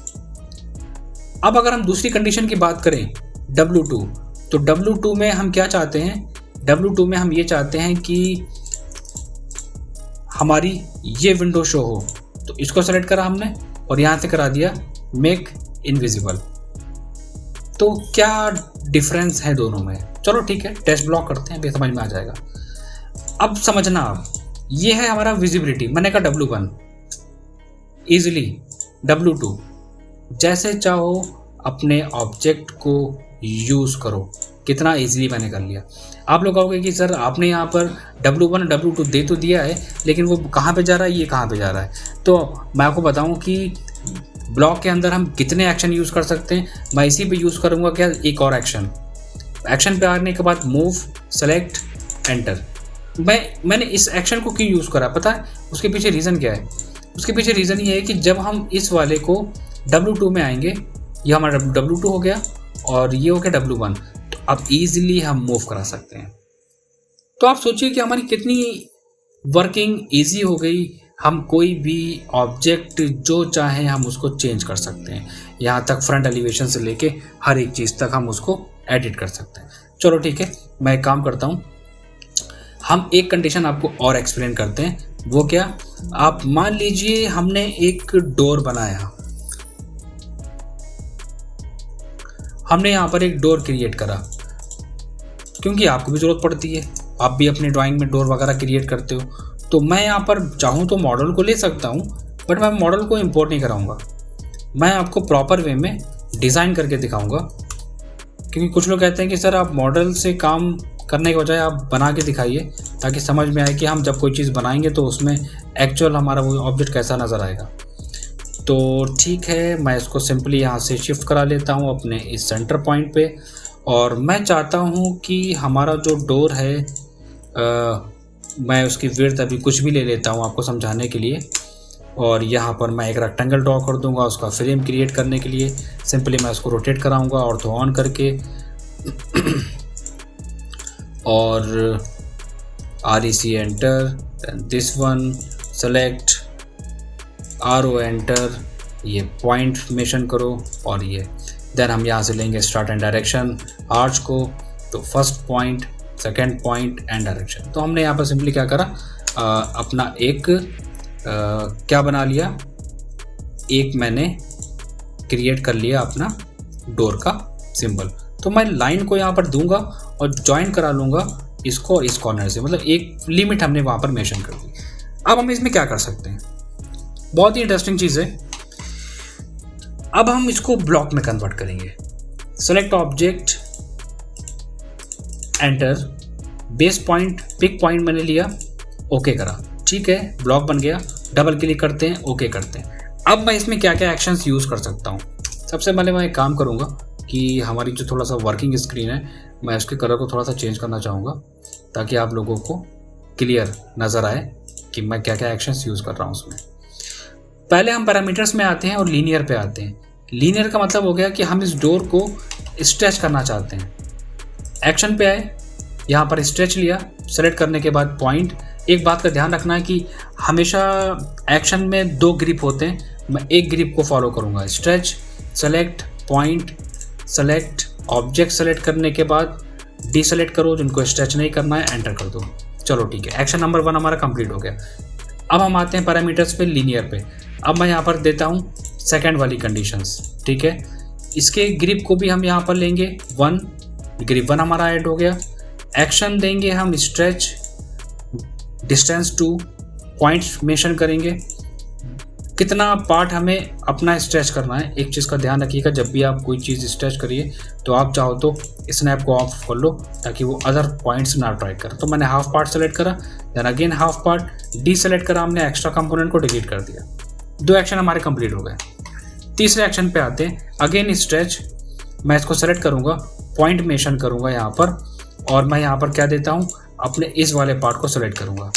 अब अगर हम दूसरी कंडीशन की बात करें W2, तो W2 में हम क्या चाहते हैं, W2 में हम ये चाहते हैं कि हमारी ये विंडो शो हो। तो इसको सेलेक्ट करा हमने और यहाँ से करा दिया मेक इनविजिबल। तो क्या डिफरेंस है दोनों में? चलो ठीक है, टेस्ट ब्लॉक करते हैं, समझ में आ जाएगा। अब समझना, आप ये है हमारा विजिबिलिटी, मैंने कहा W1, इजिली W2, जैसे चाहो अपने ऑब्जेक्ट को यूज़ करो। कितना इजीली मैंने कर लिया। आप लोग कहोगे कि सर आपने यहाँ पर W1 W2 दे तो दिया है, लेकिन वो कहाँ पे जा रहा है, ये कहाँ पे जा रहा है? तो मैं आपको बताऊँ कि ब्लॉक के अंदर हम कितने एक्शन यूज़ कर सकते हैं। मैं इसी पे यूज़ करूँगा क्या, एक और एक्शन पे आने के बाद मूव, सेलेक्ट, एंटर। मैंने इस एक्शन को क्यों यूज़ करा पता है? उसके पीछे रीज़न क्या है? उसके पीछे रीज़न ये है कि जब हम इस वाले को W2 में आएंगे, ये हमारा W2 हो गया और ये हो गया W1, तो अब ईजिली हम मूव करा सकते हैं। तो आप सोचिए कि हमारी कितनी वर्किंग ईजी हो गई। हम कोई भी ऑब्जेक्ट जो चाहें हम उसको चेंज कर सकते हैं, यहाँ तक फ्रंट एलिवेशन से लेके हर एक चीज़ तक हम उसको एडिट कर सकते हैं। चलो ठीक है, मैं एक काम करता हूँ, हम एक कंडीशन आपको और एक्सप्लेन करते हैं। वो क्या, आप मान लीजिए हमने एक डोर बनाया, हमने यहाँ पर एक डोर क्रिएट करा, क्योंकि आपको भी ज़रूरत पड़ती है, आप भी अपने ड्राइंग में डोर वगैरह क्रिएट करते हो। तो मैं यहाँ पर चाहूँ तो मॉडल को ले सकता हूँ, बट मैं मॉडल को इंपोर्ट नहीं कराऊंगा, मैं आपको प्रॉपर वे में डिज़ाइन करके दिखाऊंगा। क्योंकि कुछ लोग कहते हैं कि सर आप मॉडल से काम करने के बजाय आप बना के दिखाइए, ताकि समझ में आए कि हम जब कोई चीज़ बनाएंगे तो उसमें एक्चुअल हमारा वो ऑब्जेक्ट कैसा नज़र आएगा। तो ठीक है, मैं इसको सिंपली यहाँ से शिफ्ट करा लेता हूँ अपने इस सेंटर पॉइंट पे, और मैं चाहता हूँ कि हमारा जो डोर है मैं उसकी विड्थ अभी कुछ भी ले लेता हूँ आपको समझाने के लिए। और यहाँ पर मैं एक रेक्टेंगल ड्रॉ कर दूँगा उसका फ्रेम क्रिएट करने के लिए। सिंपली मैं उसको रोटेट कराऊँगा ऑर्थो ऑन करके और REC enter, this one select, RO enter, ये पॉइंट मेंशन करो और ये देन हम यहाँ से लेंगे स्टार्ट एंड डायरेक्शन आर्च को। तो first point, second point and direction. तो हमने यहाँ पर सिंपली क्या करा, अपना एक क्या बना लिया, एक मैंने क्रिएट कर लिया अपना डोर का सिंबल। तो मैं लाइन को यहाँ पर दूंगा और ज्वाइन करा लूँगा इसको और इस कॉर्नर से, मतलब एक लिमिट हमने वहाँ पर मेंशन कर दी। अब हम इसमें क्या कर सकते हैं, बहुत ही इंटरेस्टिंग चीज़ है। अब हम इसको ब्लॉक में कन्वर्ट करेंगे। Select object, enter, base point, pick point मैंने लिया, ओके करा, ठीक है, ब्लॉक बन गया। डबल क्लिक करते हैं, ओके करते हैं। अब मैं इसमें क्या क्या एक्शंस यूज़ कर सकता हूँ। सबसे पहले मैं एक काम करूँगा कि हमारी जो थोड़ा सा वर्किंग स्क्रीन है, मैं उसके कलर को थोड़ा सा चेंज करना चाहूँगा ताकि आप लोगों को क्लियर नज़र आए कि मैं क्या क्या एक्शंस यूज़ कर रहा हूँ उसमें। पहले हम पैरामीटर्स में आते हैं और लीनियर पे आते हैं। लीनियर का मतलब हो गया कि हम इस डोर को स्ट्रेच करना चाहते हैं। एक्शन पे आए, यहाँ पर स्ट्रेच लिया, सेलेक्ट करने के बाद पॉइंट। एक बात का ध्यान रखना है कि हमेशा एक्शन में 2 ग्रिप होते हैं, मैं एक ग्रिप को फॉलो करूँगा। Stretch, select, point, select, object select करने के बाद डीसेलेक्ट करो, जिनको स्ट्रेच नहीं करना है एंटर कर दो। चलो ठीक है, एक्शन नंबर 1 हमारा कंप्लीट हो गया। अब हम आते हैं पैरामीटर्स पे, लीनियर पे। अब मैं यहाँ पर देता हूँ सेकंड वाली कंडीशंस, ठीक है। इसके ग्रिप को भी हम यहाँ पर लेंगे 1, ग्रिप 1 हमारा ऐड हो गया। एक्शन देंगे हम स्ट्रेच, डिस्टेंस 2, पॉइंट्स मेंशन करेंगे, कितना पार्ट हमें अपना स्ट्रेच करना है। एक चीज़ का ध्यान रखिएगा, जब भी आप कोई चीज़ स्ट्रेच करिए तो आप चाहो तो स्नैप को ऑफ कर लो ताकि वो अदर पॉइंट्स ना ट्राई करे। तो मैंने हाफ पार्ट सेलेक्ट करा, then again half part deselect करा, हमने एक्स्ट्रा कंपोनेंट को डिलीट कर दिया। 2 एक्शन हमारे कंप्लीट हो गए। तीसरे एक्शन पे आते हैं, अगेन स्ट्रेच, मैं इसको सेलेक्ट करूँगा, पॉइंट मेंशन करूँगा यहाँ पर, और मैं यहाँ पर क्या देता हूँ, अपने इस वाले पार्ट को सेलेक्ट करूँगा।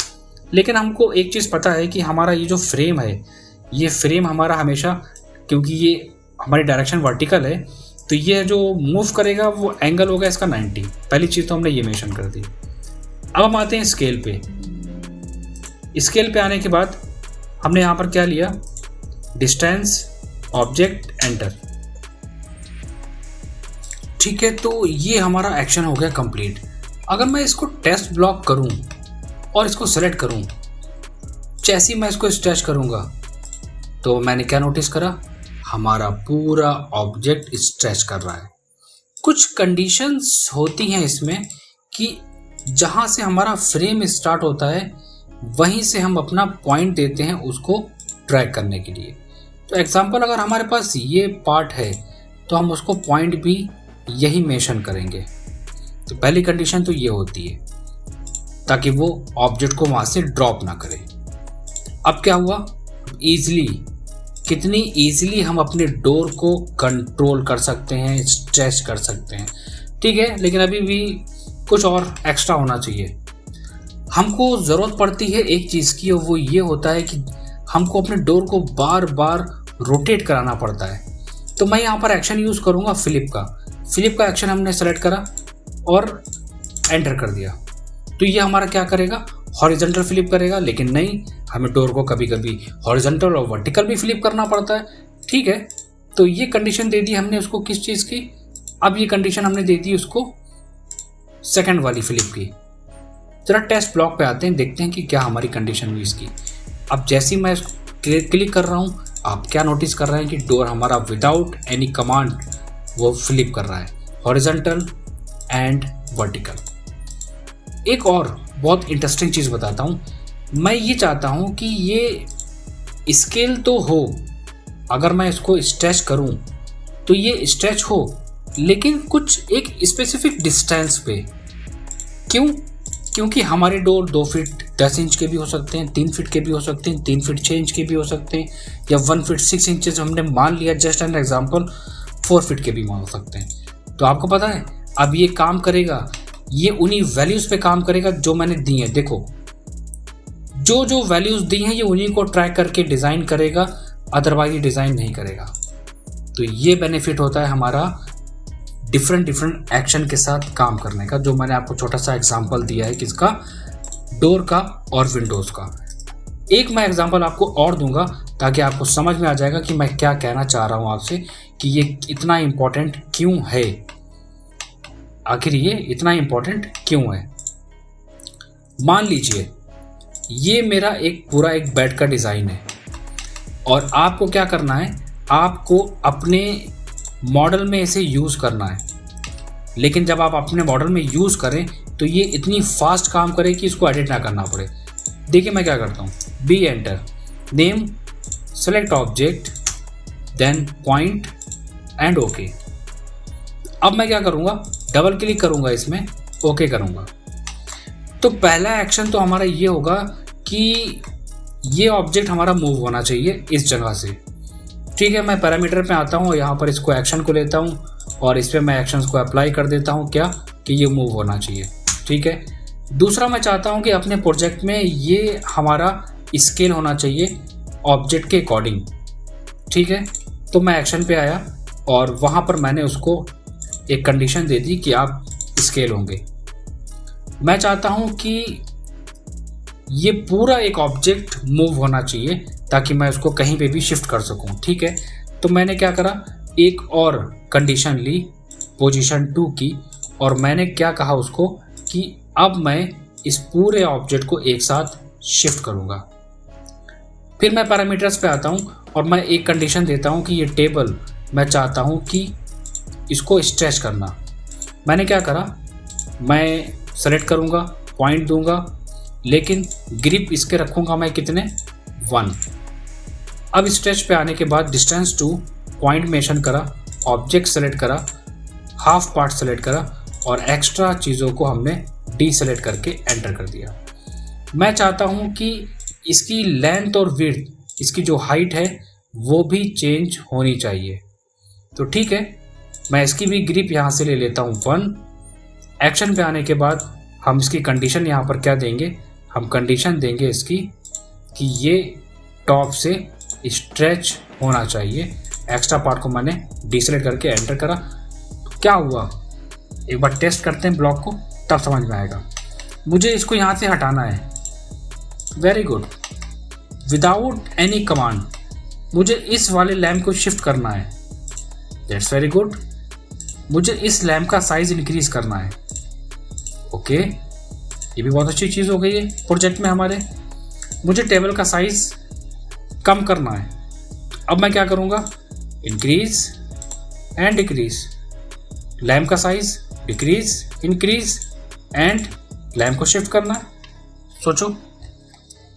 लेकिन हमको एक चीज़ पता है कि हमारा ये जो फ्रेम है, ये फ्रेम हमारा हमेशा, क्योंकि ये हमारी डायरेक्शन वर्टिकल है, तो ये जो मूव करेगा वो एंगल होगा इसका 90। पहली चीज़ तो हमने ये मेंशन कर दी। अब हम आते हैं स्केल पे। स्केल पे आने के बाद हमने यहाँ पर क्या लिया, डिस्टेंस ऑब्जेक्ट एंटर। ठीक है, तो ये हमारा एक्शन हो गया कंप्लीट। अगर मैं इसको टेस्ट ब्लॉक करूं और इसको सेलेक्ट करूं, जैसे ही मैं इसको स्ट्रेच करूंगा तो मैंने क्या नोटिस करा, हमारा पूरा ऑब्जेक्ट स्ट्रेच कर रहा है। कुछ कंडीशंस होती हैं इसमें कि जहां से हमारा फ्रेम स्टार्ट होता है वहीं से हम अपना पॉइंट देते हैं उसको ट्रैक करने के लिए। तो एग्जांपल, अगर हमारे पास ये पार्ट है तो हम उसको पॉइंट भी यही मेंशन करेंगे। तो पहली कंडीशन तो ये होती है ताकि वो ऑब्जेक्ट को वहां से ड्रॉप ना करे। अब क्या हुआ, कितनी ईजिली हम अपने डोर को कंट्रोल कर सकते हैं, स्ट्रेच कर सकते हैं। ठीक है, लेकिन अभी भी कुछ और एक्स्ट्रा होना चाहिए। हमको ज़रूरत पड़ती है एक चीज़ की, और वो ये होता है कि हमको अपने डोर को बार बार रोटेट कराना पड़ता है। तो मैं यहाँ पर एक्शन यूज़ करूँगा फ्लिप का एक्शन हमने सेलेक्ट करा और एंटर कर दिया। तो ये हमारा क्या करेगा, हॉरिजॉन्टल फ्लिप करेगा। लेकिन नहीं, हमें डोर को कभी कभी हॉरिजॉन्टल और वर्टिकल भी फ्लिप करना पड़ता है। ठीक है, तो ये कंडीशन दे दी हमने उसको किस चीज़ की, अब ये कंडीशन हमने दे दी उसको सेकंड वाली फ्लिप की। जरा टेस्ट ब्लॉक पे आते हैं, देखते हैं कि क्या हमारी कंडीशन हुई इसकी। अब जैसे ही मैं क्लिक कर रहा हूँ, आप क्या नोटिस कर रहे हैं कि डोर हमारा विदाउट एनी कमांड वो फ्लिप कर रहा है, हॉरिजॉन्टल एंड वर्टिकल। एक और बहुत इंटरेस्टिंग चीज़ बताता हूँ। मैं ये चाहता हूँ कि ये स्केल तो हो, अगर मैं इसको स्ट्रेच करूँ तो ये स्ट्रेच हो, लेकिन कुछ एक स्पेसिफिक डिस्टेंस पे। क्यों? क्योंकि हमारे डोर 2 फीट 10 इंच के भी हो सकते हैं, 3 फीट के भी हो सकते हैं, 3 फीट 6 इंच के भी हो सकते हैं, या 1 फीट 6 इंचेस हमने मान लिया, जस्ट एन एग्जाम्पल 4 फीट के भी हो सकते हैं। तो आपको पता है अब ये काम करेगा, ये उन्हीं वैल्यूज़ पे काम करेगा जो मैंने दी हैं। देखो, जो वैल्यूज़ दी हैं ये उन्हीं को ट्रैक करके डिज़ाइन करेगा, अदरवाइज ये डिज़ाइन नहीं करेगा। तो ये बेनिफिट होता है हमारा डिफरेंट एक्शन के साथ काम करने का, जो मैंने आपको छोटा सा एग्जांपल दिया है किसका, डोर का और विंडोज़ का। एक मैं एग्जांपल आपको और दूंगा ताकि आपको समझ में आ जाएगा कि मैं क्या कहना चाह रहा हूँ आपसे, कि ये इतना इम्पोर्टेंट क्यों है, आखिर ये इतना इम्पोर्टेंट क्यों है। मान लीजिए ये मेरा पूरा एक बेड का डिज़ाइन है, और आपको क्या करना है, आपको अपने मॉडल में इसे यूज़ करना है। लेकिन जब आप अपने मॉडल में यूज़ करें तो ये इतनी फास्ट काम करे कि इसको एडिट ना करना पड़े। देखिए मैं क्या करता हूँ, b enter, name, select object, then point and okay. अब मैं क्या करूँगा, डबल क्लिक करूँगा इसमें, ओके करूँगा। तो पहला एक्शन तो हमारा ये होगा कि ये ऑब्जेक्ट हमारा मूव होना चाहिए इस जगह से। ठीक है, मैं पैरामीटर पे आता हूँ और यहाँ पर इसको एक्शन को लेता हूँ और इस पर मैं एक्शंस को अप्लाई कर देता हूँ, क्या कि ये मूव होना चाहिए। ठीक है, दूसरा मैं चाहता हूँ कि अपने प्रोजेक्ट में ये हमारा स्केल होना चाहिए ऑब्जेक्ट के अकॉर्डिंग। ठीक है, तो मैं एक्शन पे आया और वहाँ पर मैंने उसको एक कंडीशन दे दी कि आप स्केल होंगे। मैं चाहता हूँ कि ये पूरा एक ऑब्जेक्ट मूव होना चाहिए ताकि मैं उसको कहीं पे भी शिफ्ट कर सकूं। ठीक है, तो मैंने क्या करा, एक और कंडीशन ली, पोजीशन 2 की, और मैंने क्या कहा उसको कि अब मैं इस पूरे ऑब्जेक्ट को एक साथ शिफ्ट करूंगा। फिर मैं पैरामीटर्स पे आता हूं और मैं एक कंडीशन देता हूं कि ये टेबल मैं चाहता हूं कि इसको स्ट्रेच करना। मैंने क्या करा, मैं सेलेक्ट करूंगा, पॉइंट दूंगा, लेकिन ग्रिप इसके रखूंगा मैं कितने, 1। अब स्ट्रेच पे आने के बाद डिस्टेंस 2, पॉइंट मेंशन करा, ऑब्जेक्ट सेलेक्ट करा, हाफ पार्ट सेलेक्ट करा और एक्स्ट्रा चीज़ों को हमने डीसेलेक्ट करके एंटर कर दिया। मैं चाहता हूँ कि इसकी लेंथ और विड्थ, इसकी जो हाइट है वो भी चेंज होनी चाहिए। तो ठीक है, मैं इसकी भी ग्रिप यहाँ से ले लेता हूँ 1। एक्शन पे आने के बाद हम इसकी कंडीशन यहाँ पर क्या देंगे, हम कंडीशन देंगे इसकी कि ये टॉप से स्ट्रेच होना चाहिए। एक्स्ट्रा पार्ट को मैंने डिसेलेक्ट करके एंटर करा। तो क्या हुआ, एक बार टेस्ट करते हैं ब्लॉक को, तब समझ में आएगा। मुझे इसको यहाँ से हटाना है, very good, without any command मुझे इस वाले लैम्प को शिफ्ट करना है, दैट्स वेरी गुड। मुझे इस लैम्प का साइज इंक्रीज करना है, ओके, ये भी बहुत अच्छी चीज़ हो गई है प्रोजेक्ट में हमारे। मुझे टेबल का साइज कम करना है, अब मैं क्या करूँगा, इंक्रीज एंड डिक्रीज, लैम्प का size decrease increase and lamp को शिफ्ट करना है। सोचो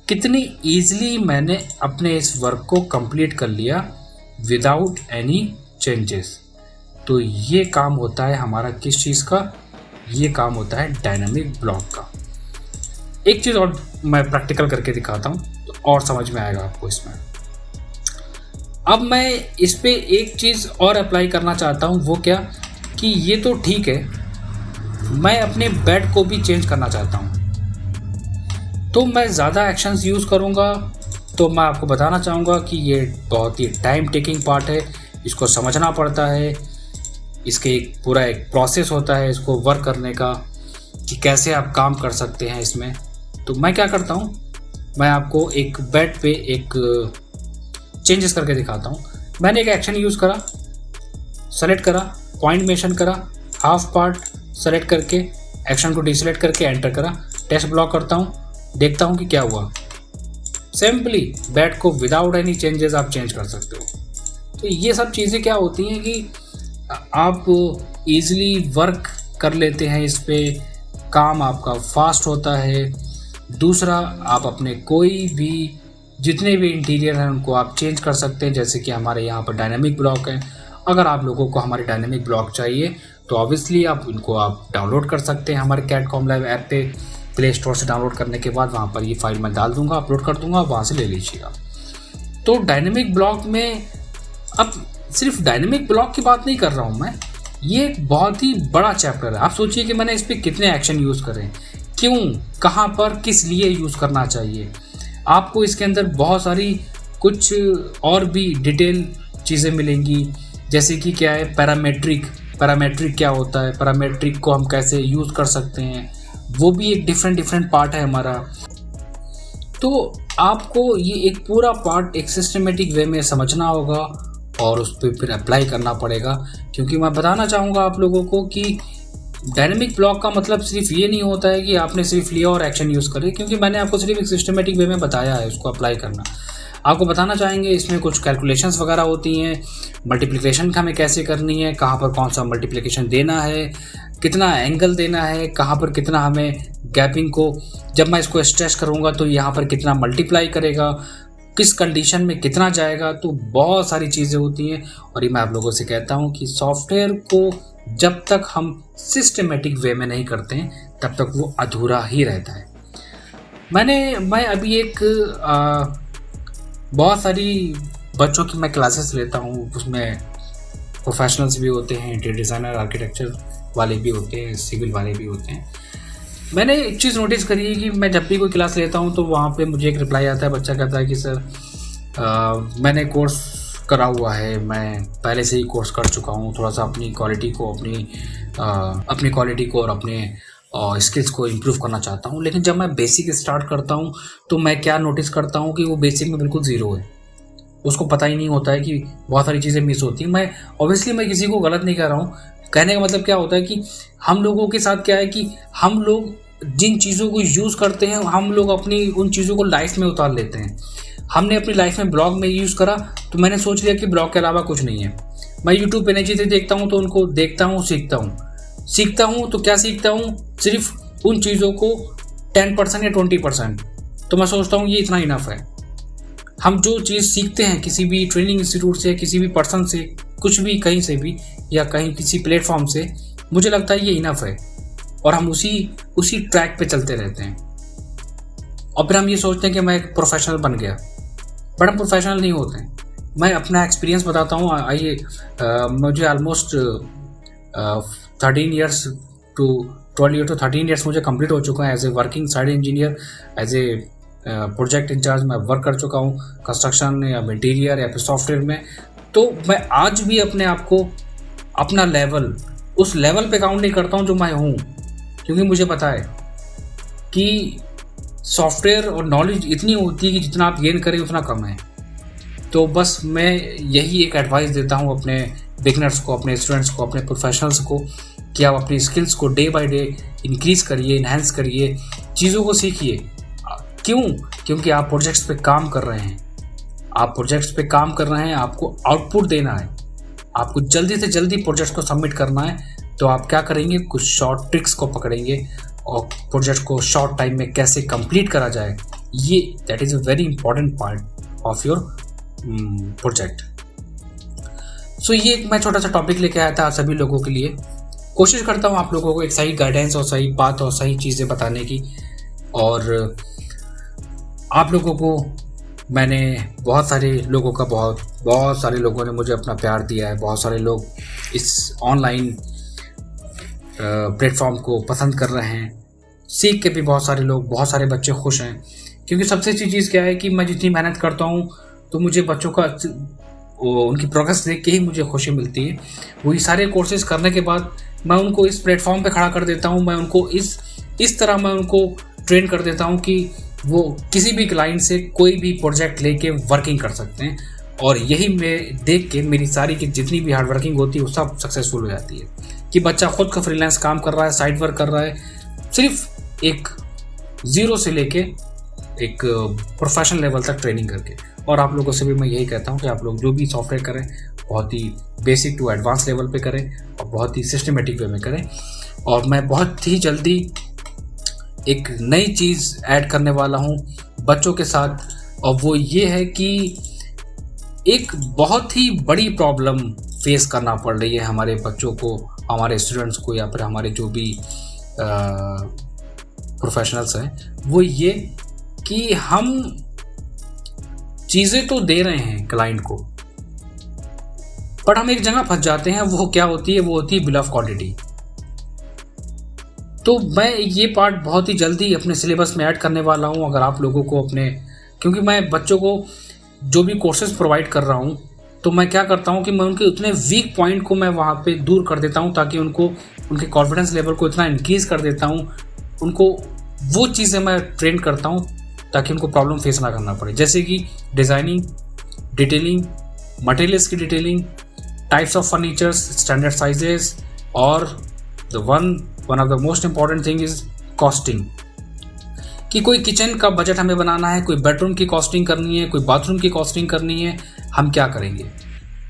कितनी ईजिली मैंने अपने इस वर्क को कंप्लीट कर लिया विदाउट एनी चेंजेस। तो ये काम होता है हमारा किस चीज़ का, ये काम होता है डायनामिक ब्लॉक का। एक चीज़ और मैं प्रैक्टिकल करके दिखाता हूँ तो और समझ में आएगा आपको इसमें। अब मैं इस पे एक चीज़ और अप्लाई करना चाहता हूँ, वो क्या कि ये तो ठीक है, मैं अपने बेड को भी चेंज करना चाहता हूँ। तो मैं ज़्यादा एक्शंस यूज़ करूँगा तो मैं आपको बताना चाहूँगा कि ये बहुत ही टाइम टेकिंग पार्ट है, इसको समझना पड़ता है, इसके पूरा एक प्रोसेस होता है इसको वर्क करने का कि कैसे आप काम कर सकते हैं इसमें। तो मैं क्या करता हूँ, मैं आपको एक बेड पे एक चेंजेस करके दिखाता हूँ। मैंने एक एक्शन यूज़ करा, सेलेक्ट करा, पॉइंट मेंशन करा, हाफ पार्ट सेलेक्ट करके एक्शन को डिसेलेक्ट करके एंटर करा, टेस्ट ब्लॉक करता हूँ, देखता हूँ कि क्या हुआ। सिंपली बेड को विदाउट एनी चेंजेस आप चेंज कर सकते हो। तो ये सब चीज़ें क्या होती हैं कि आप इजीली वर्क कर लेते हैं, इस पे काम आपका फास्ट होता है। दूसरा, आप अपने कोई भी जितने भी इंटीरियर हैं उनको आप चेंज कर सकते हैं, जैसे कि हमारे यहाँ पर डायनामिक ब्लॉक है। अगर आप लोगों को हमारे डायनामिक ब्लॉक चाहिए तो ऑब्वियसली आप इनको आप डाउनलोड कर सकते हैं हमारे कैड कॉम लाइव ऐप पे। प्ले स्टोर से डाउनलोड करने के बाद वहाँ पर ये फाइल मैं डाल दूँगा, अपलोड कर दूँगा, वहाँ से ले लीजिएगा। तो डायनामिक ब्लॉक में अब सिर्फ डायनामिक ब्लॉक की बात नहीं कर रहा हूँ मैं, ये एक बहुत ही बड़ा चैप्टर है। आप सोचिए कि मैंने इस पर कितने एक्शन यूज़ करें, क्यों, कहाँ पर, किस लिए यूज़ करना चाहिए। आपको इसके अंदर बहुत सारी कुछ और भी डिटेल चीज़ें मिलेंगी, जैसे कि क्या है पैरामेट्रिक क्या होता है, पैरामेट्रिक को हम कैसे यूज़ कर सकते हैं, वो भी एक डिफरेंट पार्ट है हमारा। तो आपको ये एक पूरा पार्ट एक सिस्टमेटिक वे में समझना होगा और उस पर फिर अप्लाई करना पड़ेगा। क्योंकि मैं बताना चाहूँगा आप लोगों को कि डायनेमिक ब्लॉक का मतलब सिर्फ ये नहीं होता है कि आपने सिर्फ लिया और एक्शन यूज़ करे, क्योंकि मैंने आपको सिर्फ एक सिस्टमेटिक वे में बताया है उसको अप्लाई करना। आपको बताना चाहेंगे इसमें कुछ कैलकुलेशंस वगैरह होती हैं, मल्टीप्लिकेशन हमें कैसे करनी है, कहाँ पर कौन सा मल्टीप्लिकेशन देना है, कितना एंगल देना है, कहाँ पर कितना हमें गैपिंग को, जब मैं इसको स्ट्रेच करूँगा तो यहाँ पर कितना मल्टीप्लाई करेगा, किस कंडीशन में कितना जाएगा। तो बहुत सारी चीज़ें होती हैं और ये मैं आप लोगों से कहता हूँ कि सॉफ्टवेयर को जब तक हम सिस्टमेटिक वे में नहीं करते हैं तब तक वो अधूरा ही रहता है। मैं अभी एक बहुत सारी बच्चों की मैं क्लासेस लेता हूँ, उसमें प्रोफेशनल्स भी होते हैं, इंटीरियर डिज़ाइनर, आर्किटेक्चर वाले भी होते हैं, सिविल वाले भी होते हैं। मैंने एक चीज़ नोटिस करी है कि मैं जब भी कोई क्लास लेता हूँ तो वहाँ पे मुझे एक रिप्लाई आता है, बच्चा कहता है कि सर मैंने कोर्स करा हुआ है, मैं पहले से ही कोर्स कर चुका हूँ, थोड़ा सा अपनी क्वालिटी को और अपने स्किल्स को इम्प्रूव करना चाहता हूँ। लेकिन जब मैं बेसिक स्टार्ट करता हूँ तो मैं क्या नोटिस करता हूँ कि वो बेसिक में बिल्कुल ज़ीरो है, उसको पता ही नहीं होता है कि बहुत सारी चीज़ें मिस होती हैं। मैं किसी को गलत नहीं कह रहा हूँ, कहने का मतलब क्या होता है कि हम लोगों के साथ क्या है कि हम लोग जिन चीज़ों को यूज़ करते हैं हम लोग अपनी उन चीज़ों को लाइफ में उतार लेते हैं। हमने अपनी लाइफ में ब्लॉग में यूज़ करा तो मैंने सोच लिया कि ब्लॉग के अलावा कुछ नहीं है। मैं यूट्यूब पे नई चीज़ें देखता हूँ तो उनको देखता हूँ, सीखता हूँ तो क्या सीखता हूँ, सिर्फ उन चीज़ों को 10% या 20%, तो मैं सोचता हूँ ये इतना इनफ है। हम जो चीज़ सीखते हैं किसी भी ट्रेनिंग इंस्टीट्यूट से, किसी भी पर्सन से, कुछ भी कहीं से भी या कहीं किसी प्लेटफॉर्म से, मुझे लगता है ये इनफ है और हम उसी ट्रैक पे चलते रहते हैं। और फिर हम ये सोचते हैं कि मैं एक प्रोफेशनल बन गया, बट हम प्रोफेशनल नहीं होते हैं। मैं अपना एक्सपीरियंस बताता हूँ। आइए, मुझे ऑलमोस्ट 13 ईयर्स टू 13 ईयर्स मुझे कंप्लीट हो चुका है as a working site engineer, as a project incharge मैं वर्क कर चुका हूँ कंस्ट्रक्शन या इंटीरियर या फिर सॉफ्टवेयर में। तो मैं आज भी अपने आप को अपना लेवल उस लेवल पे काउंट नहीं करता हूँ जो मैं हूँ, क्योंकि मुझे पता है कि सॉफ्टवेयर और नॉलेज इतनी होती है कि जितना आप गेन करें उतना कम है। तो बस मैं यही एक एडवाइस देता हूँ अपने बिगनर्स को, अपने स्टूडेंट्स को, अपने प्रोफेशनल्स को, कि आप अपनी स्किल्स को डे बाय डे इंक्रीज़ करिए, इन्हेंस करिए, चीज़ों को सीखिए। क्यों? क्योंकि आप प्रोजेक्ट्स पे काम कर रहे हैं, आप प्रोजेक्ट्स पे काम कर रहे हैं, आपको आउटपुट देना है, आपको जल्दी से जल्दी प्रोजेक्ट्स को सबमिट करना है। तो आप क्या करेंगे, कुछ शॉर्ट ट्रिक्स को पकड़ेंगे और प्रोजेक्ट को शॉर्ट टाइम में कैसे कंप्लीट करा जाए, ये that is a very important part of your project. So ये एक मैं छोटा सा टॉपिक लेके आया था आप सभी लोगों के लिए। कोशिश करता हूँ आप लोगों को एक सही गाइडेंस और सही बात और सही चीज़ें बताने की, और आप लोगों को मैंने बहुत सारे लोगों ने मुझे अपना प्यार दिया है। बहुत सारे लोग इस ऑनलाइन प्लेटफॉर्म को पसंद कर रहे हैं, सीख के भी बहुत सारे बच्चे खुश हैं। क्योंकि सबसे अच्छी चीज़ क्या है कि मैं जितनी मेहनत करता हूँ तो मुझे बच्चों का उनकी प्रोग्रेस देख के ही मुझे खुशी मिलती है। वही सारे कोर्सेज करने के बाद मैं उनको इस प्लेटफॉर्म पे खड़ा कर देता हूँ, मैं उनको इस तरह मैं उनको ट्रेन कर देता हूँ कि वो किसी भी क्लाइंट से कोई भी प्रोजेक्ट लेके वर्किंग कर सकते हैं। और यही मैं देख के मेरी सारी की जितनी भी हार्ड वर्किंग होती है वो सब सक्सेसफुल हो जाती है, कि बच्चा खुद का फ्रीलांस काम कर रहा है, साइड वर्क कर रहा है, सिर्फ एक ज़ीरो से लेके एक प्रोफेशनल लेवल तक ट्रेनिंग करके। और आप लोगों से भी मैं यही कहता हूँ कि आप लोग जो भी सॉफ्टवेयर करें बहुत ही बेसिक टू एडवांस लेवल पे करें और बहुत ही सिस्टमेटिक वे में करें। और मैं बहुत ही जल्दी एक नई चीज़ ऐड करने वाला हूँ बच्चों के साथ, और वो ये है कि एक बहुत ही बड़ी प्रॉब्लम फेस करना पड़ रही है हमारे बच्चों को, हमारे स्टूडेंट्स को, या फिर हमारे जो भी प्रोफेशनल्स हैं, वो ये कि हम चीज़ें तो दे रहे हैं क्लाइंट को, पर हम एक जगह फंस जाते हैं। वो क्या होती है? वो होती है बिल ऑफ क्वांटिटी। तो मैं ये पार्ट बहुत ही जल्दी अपने सिलेबस में ऐड करने वाला हूँ। अगर आप लोगों को क्योंकि मैं बच्चों को जो भी कोर्सेज प्रोवाइड कर रहा हूँ, तो मैं क्या करता हूँ कि मैं उनके उतने वीक पॉइंट को मैं वहाँ पे दूर कर देता हूँ, ताकि उनके कॉन्फिडेंस लेवल को इतना इंक्रीज़ कर देता हूँ, उनको वो चीज़ें मैं ट्रेन करता हूँ ताकि उनको प्रॉब्लम फेस ना करना पड़े। जैसे कि डिज़ाइनिंग, डिटेलिंग, मटेरियल्स की detailing, types of furnitures, standard sizes, और one of the most important thing is costing, कि कोई किचन का बजट हमें बनाना है, कोई बेडरूम की कॉस्टिंग करनी है, कोई बाथरूम की कॉस्टिंग करनी है, हम क्या करेंगे।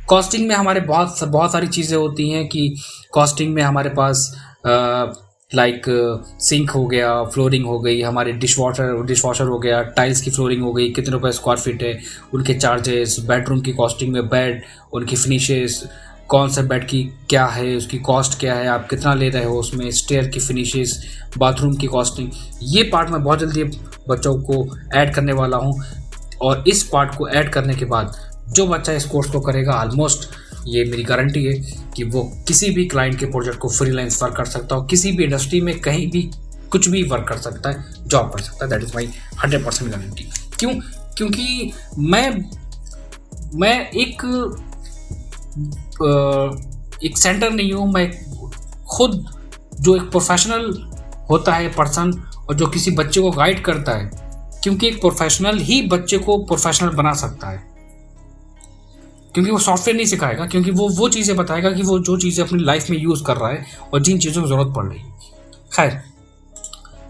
कॉस्टिंग में हमारे बहुत सारी चीज़ें होती हैं, कि कॉस्टिंग में हमारे पास लाइक सिंक हो गया, फ्लोरिंग हो गई, हमारे डिशवॉशर हो गया, टाइल्स की फ्लोरिंग हो गई, कितने रुपए स्क्वायर फीट है, उनके चार्जेस, बेडरूम की कॉस्टिंग में बेड, उनकी फिनिशेस, कौन सा बेड की क्या है, उसकी कॉस्ट क्या है, आप कितना ले रहे हो उसमें, स्टेयर की फिनिशेस, बाथरूम की कॉस्टिंग, ये पार्ट मैं बहुत जल्दी बच्चों को ऐड करने वाला हूँ। और इस पार्ट को ऐड करने के बाद जो बच्चा इस कोर्स को करेगा, ऑलमोस्ट ये मेरी गारंटी है कि वो किसी भी क्लाइंट के प्रोजेक्ट को फ्रीलांस वर्क कर सकता हो, किसी भी इंडस्ट्री में कहीं भी कुछ भी वर्क कर सकता है, जॉब कर सकता है। That is my 100% guarantee. क्यों? क्योंकि मैं एक सेंटर नहीं हूँ, मैं खुद जो एक प्रोफेशनल होता है पर्सन, और जो किसी बच्चे को गाइड करता है, क्योंकि एक प्रोफेशनल ही बच्चे को प्रोफेशनल बना सकता है, क्योंकि वो सॉफ्टवेयर नहीं सिखाएगा, क्योंकि वो चीज़ें बताएगा कि वो जो चीज़ें अपनी लाइफ में यूज़ कर रहा है और जिन चीज़ों की ज़रूरत पड़ रही है। खैर,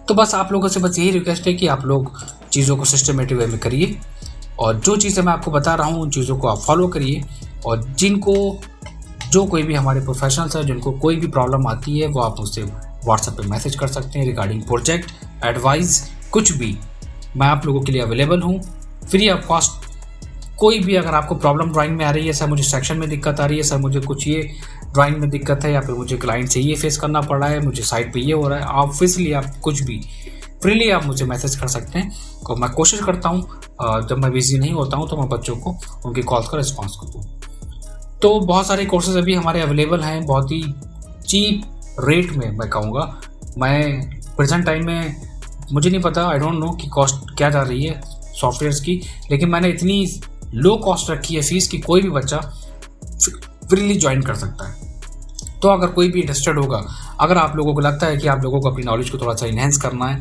तो बस आप लोगों से बस यही रिक्वेस्ट है कि आप लोग चीज़ों को सिस्टमेटिक वे में करिए, और जो चीज़ें मैं आपको बता रहा हूँ उन चीज़ों को आप फॉलो करिए। और जो कोई भी हमारे प्रोफेशनल्स हैं, जिनको कोई भी प्रॉब्लम आती है, वो आप मुझसे व्हाट्सएप पे मैसेज कर सकते हैं रिगार्डिंग प्रोजेक्ट, एडवाइस, कुछ भी। मैं आप लोगों के लिए अवेलेबल हूँ फ्री ऑफ कॉस्ट। कोई भी अगर आपको प्रॉब्लम ड्राइंग में आ रही है, सर मुझे सेक्शन में दिक्कत आ रही है, सर मुझे कुछ ये ड्राइंग में दिक्कत है, या फिर मुझे क्लाइंट से ये फेस करना पड़ रहा है, मुझे साइट पे ये हो रहा है, ऑब्वियसली आप कुछ भी फ्रीली आप मुझे मैसेज कर सकते हैं। और मैं कोशिश करता हूँ जब मैं बिजी नहीं होता हूँ तो मैं बच्चों को उनकी कॉल्स का रिस्पॉन्स कर दूँ। तो बहुत सारे कोर्सेज अभी हमारे अवेलेबल हैं, बहुत ही चीप रेट में मैं कहूँगा। मैं प्रेजेंट टाइम में मुझे नहीं पता, आई डोंट नो कि कॉस्ट क्या जा रही है सॉफ्टवेयर्स की, लेकिन मैंने इतनी लो कॉस्ट रखी है फीस कि कोई भी बच्चा फ्रीली ज्वाइन कर सकता है। तो अगर कोई भी इंटरेस्टेड होगा, अगर आप लोगों को लगता है कि आप लोगों को अपनी नॉलेज को थोड़ा सा इन्हेंस करना है,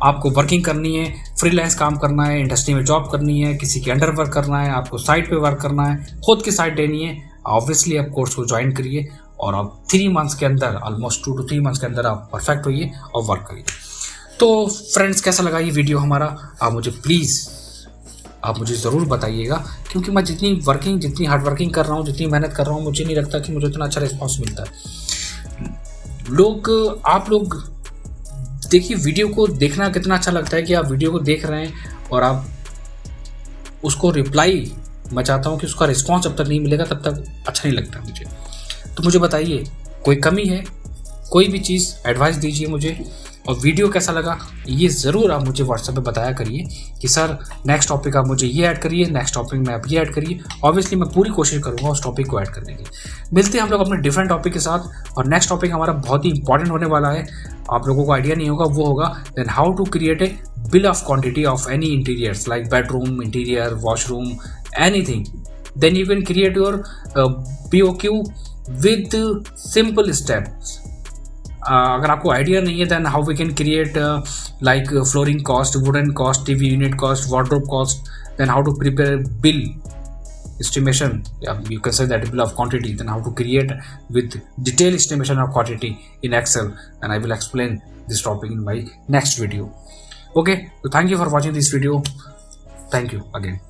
आपको वर्किंग करनी है, फ्रीलांस काम करना है, इंडस्ट्री में जॉब करनी है, किसी के अंडर वर्क करना है, आपको साइट पे वर्क करना है, खुद की साइट देनी है, ऑब्वियसली आप कोर्स को ज्वाइन करिए और आप 3 मंथ्स के अंदर, ऑलमोस्ट 2 to 3 मंथ्स के अंदर आप परफेक्ट होइए और वर्क करिए। तो फ्रेंड्स, कैसा लगा ये वीडियो हमारा, आप मुझे ज़रूर बताइएगा, क्योंकि मैं जितनी हार्ड वर्किंग कर रहा हूँ, जितनी मेहनत कर रहा हूँ, मुझे नहीं लगता कि मुझे इतना अच्छा रिस्पॉन्स मिलता है। आप लोग देखिए, वीडियो को देखना कितना अच्छा लगता है कि आप वीडियो को देख रहे हैं और आप उसको रिप्लाई, मैं चाहता हूँ कि उसका रिस्पॉन्स जब तक नहीं मिलेगा तब तक अच्छा नहीं लगता मुझे। तो मुझे बताइए, कोई कमी है, कोई भी चीज़ एडवाइस दीजिए मुझे, और वीडियो कैसा लगा ये ज़रूर आप मुझे व्हाट्सएप पे बताया करिए कि सर नेक्स्ट टॉपिक आप मुझे ये ऐड करिए, नेक्स्ट टॉपिक में आप ये ऐड करिए। ऑब्वियसली मैं पूरी कोशिश करूँगा उस टॉपिक को ऐड करने की। मिलते हैं हम लोग अपने डिफरेंट टॉपिक के साथ, और नेक्स्ट टॉपिक हमारा बहुत ही इंपॉर्टेंट होने वाला है, आप लोगों को आइडिया नहीं होगा, वो होगा then how to create a bill of quantity of any interiors like bedroom, interior, washroom, anything. Then you can create your POQ with simple steps. अगर आपको आइडिया नहीं है then how we can create like flooring cost, wooden cost, TV unit cost, wardrobe cost, then how to prepare bill estimation, you can say that bill of quantity, then how to create with detailed estimation of quantity in Excel, and I will explain this topic in my next video. Okay, so thank you for watching this video. Thank you again.